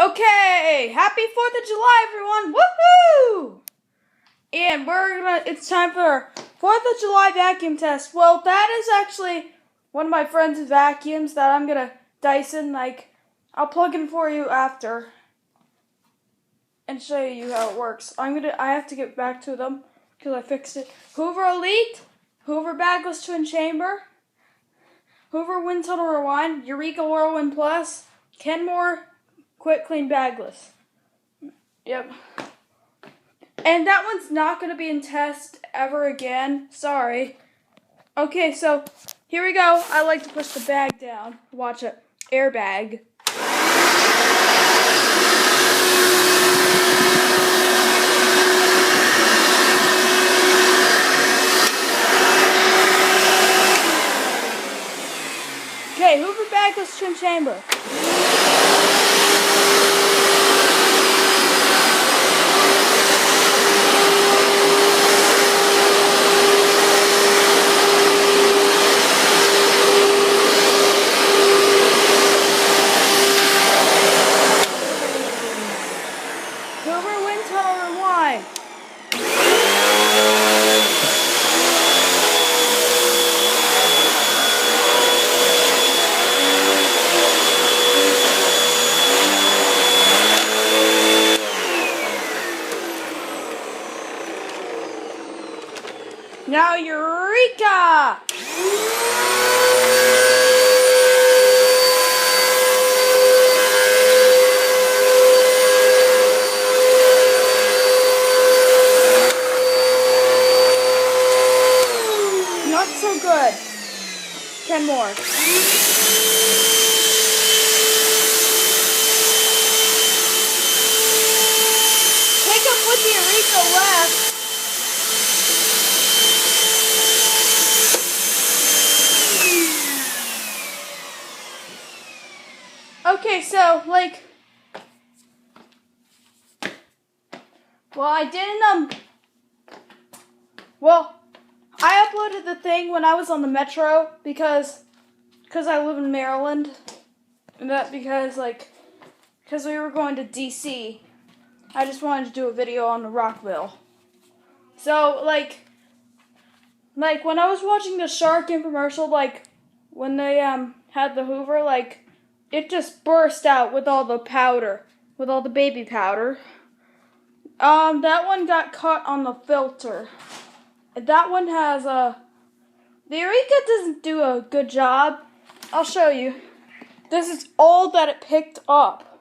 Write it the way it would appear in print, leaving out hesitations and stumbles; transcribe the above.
Okay, happy 4th of July, everyone! Woohoo! And it's time for our 4th of July vacuum test. Well, that is actually one of my friend's vacuums that I'm gonna Dyson. I'll plug in for you after and show you how it works. I have to get back to them because I fixed it. Hoover Elite, Hoover Bagless Twin Chamber, Hoover Wind Tunnel Rewind, Eureka Whirlwind Plus, Kenmore Quick Clean Bagless. Yep. And that one's not going to be in test ever again. Sorry. Okay, so here we go. I like to push the bag down. Watch it. Airbag. Okay, Hoover Bagless Twin Chamber. Hoover Wind Tunnel Rewind. Now Eureka! Not so good. 10 more. Pick up with the Eureka left. Okay, so, I uploaded the thing when I was on the Metro because I live in Maryland, and because we were going to DC, I just wanted to do a video on the Rockville. So, when I was watching the Shark infomercial, when they, had the Hoover, it just burst out with all the powder, with all the baby powder. That one got caught on the filter. That one has the Eureka doesn't do a good job. I'll show you. This is all that it picked up.